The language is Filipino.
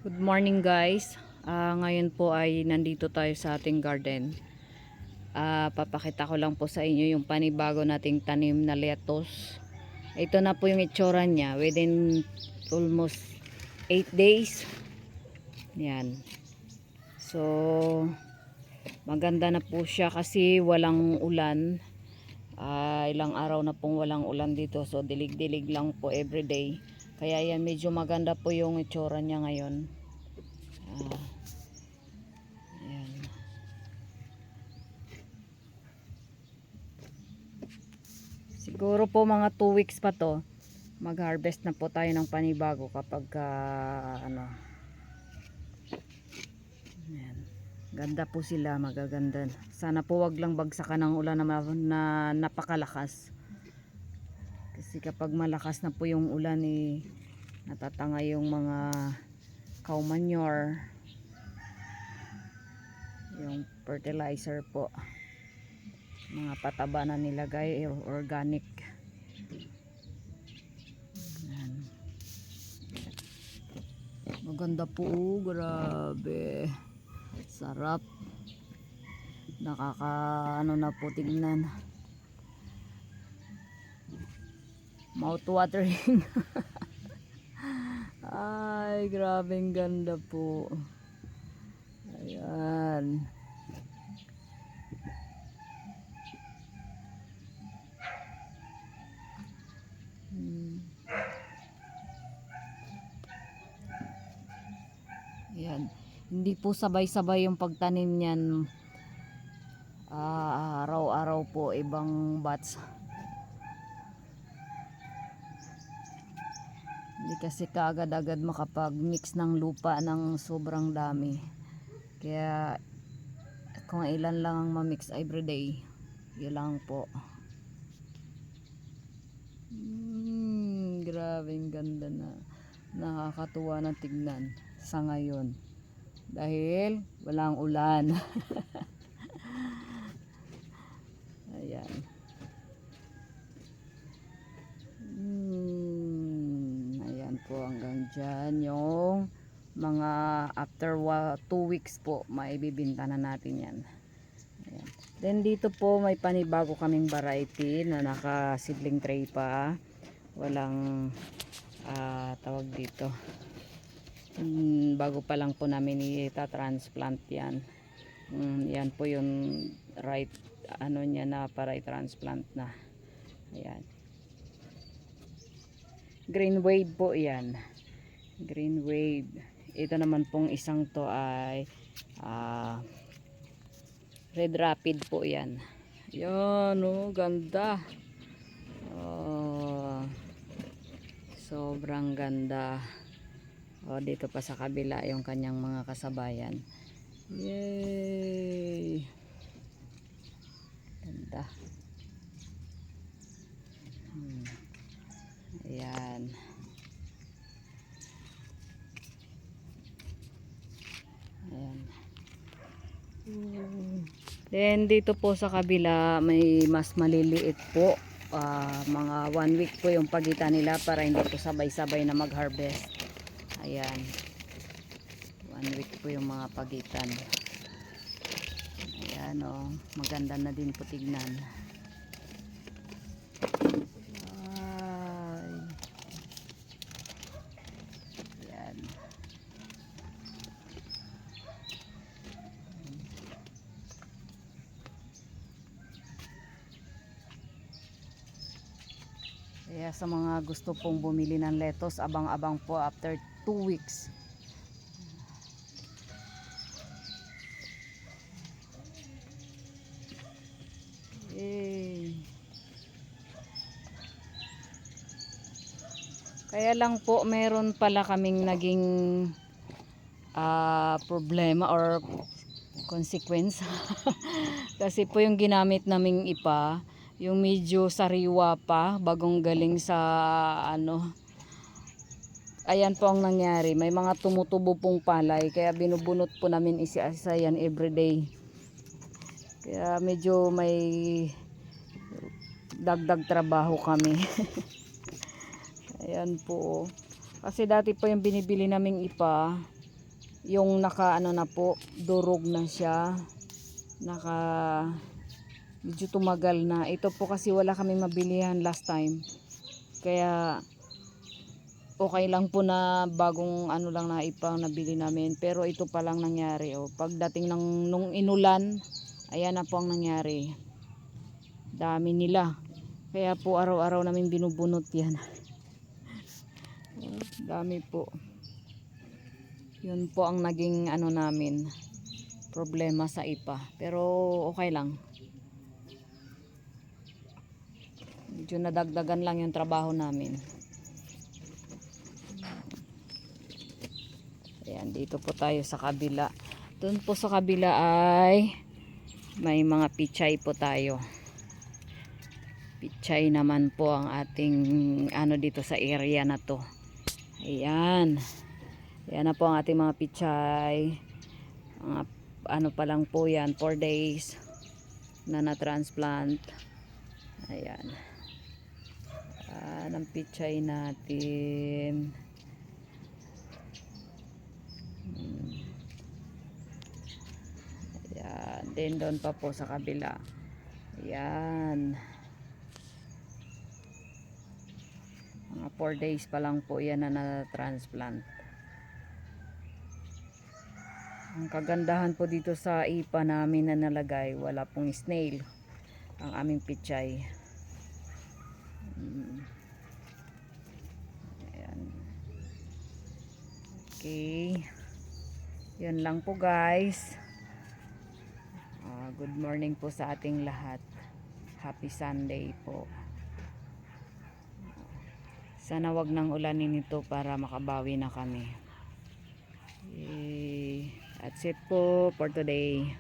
Good morning guys. Ngayon po ay nandito tayo sa ating garden. Papakita ko lang po sa inyo yung panibago nating tanim na lettuce. Ito na po yung itsura niya within almost 8 days. Yan. So maganda na po siya kasi walang ulan. Ilang araw na pong walang ulan dito. So dilig-dilig lang po everyday. Kaya yan, medyo maganda po yung itsura niya ngayon. Ayan. Siguro po mga 2 weeks pa to, mag-harvest na po tayo ng panibago kapag ano. Ayan. Ganda po sila, magaganda. Sana po wag lang bagsakan ng ulan na napakalakas. Kasi kapag malakas na po yung ulan natatanga yung mga cow manure, yung fertilizer po, mga pataba na nilagay, organic. Ayan. Maganda po, grabe, sarap, ano na po tignan, mouth watering. Ay, grabeng ganda po. Ayan. Ayan. Hindi po sabay-sabay yung pagtanim niyan. Araw-araw po ibang batch. Hindi kasi kaagad-agad makapag-mix ng lupa ng sobrang dami. Kaya kung ilan lang ang ma-mix everyday, yun lang po. Grabeng ganda na. Nakakatuwa na tignan sa ngayon. Dahil walang ulan. Ayan. Ayan po, hanggang dyan yung mga after 2 weeks po maibibinta na natin yan. Ayan. Then dito po may panibago kaming variety na naka seedling tray pa, walang tawag dito, bago pa lang po namin ita-transplant yan. Yan po yung right ano niya na para i-transplant na. Ayan, green wave po yan, green wave. Ito naman pong isang to ay red rapid po yan. Yan, oh, ganda. Sobrang ganda. Dito pa sa kabila yung kanyang mga kasabayan. Yay, ganda. Ayan. Ayan. Then dito po sa kabila may mas maliliit po. Mga 1 week po yung pagitan nila para hindi po sabay-sabay na mag-harvest. Ayan, 1 week po yung mga pagitan. Ayan, oh, maganda na din po tignan. Ayan. Kaya sa mga gusto pong bumili ng lettuce, abang-abang po after 2 weeks. Yay. Kaya lang po meron pala kaming naging problema or consequence. Kasi po yung ginamit naming ipa, yung medyo sariwa pa, bagong galing sa ano. Ayan po ang nangyari, may mga tumutubo pong palay, kaya binubunot po namin isa-isa yan everyday. Kaya medyo may dagdag trabaho kami. Ayan po. Kasi dati po yung binibili naming ipa, yung naka ano na po, durog na siya, naka medyo tumagal na. Ito po kasi wala kaming mabilihan last time, kaya okay lang po na bagong ano lang na ipang nabili namin. Pero ito pa lang nangyari, oh. Pagdating ng nung inulan, ayan na po ang nangyari, dami nila, kaya po araw-araw namin binubunot yan. Dami po. Yun po ang naging ano namin, problema sa ipa. Pero okay lang. Medyo nadagdagan lang yung trabaho namin. Ayan, dito po tayo sa kabila. Doon po sa kabila ay may mga pichay po tayo. Pichay naman po ang ating ano dito sa area na to. Ayan. Ayan na po ang ating mga pichay. Mga ano pa lang po yan, 4 days na na-transplant. Ayan. Ang pichay natin. Ayan. Then doon pa po sa kabila. Ayan. Mga 4 days pa lang po yan na na-transplant. Ang kagandahan po dito sa ipa namin na nalagay, wala pong snail ang aming pichay. Ayan. Okay. Yan lang po guys. Good morning po sa ating lahat. Happy Sunday po. Sana wag nang ulanin ito para makabawi na kami. That's it po for today.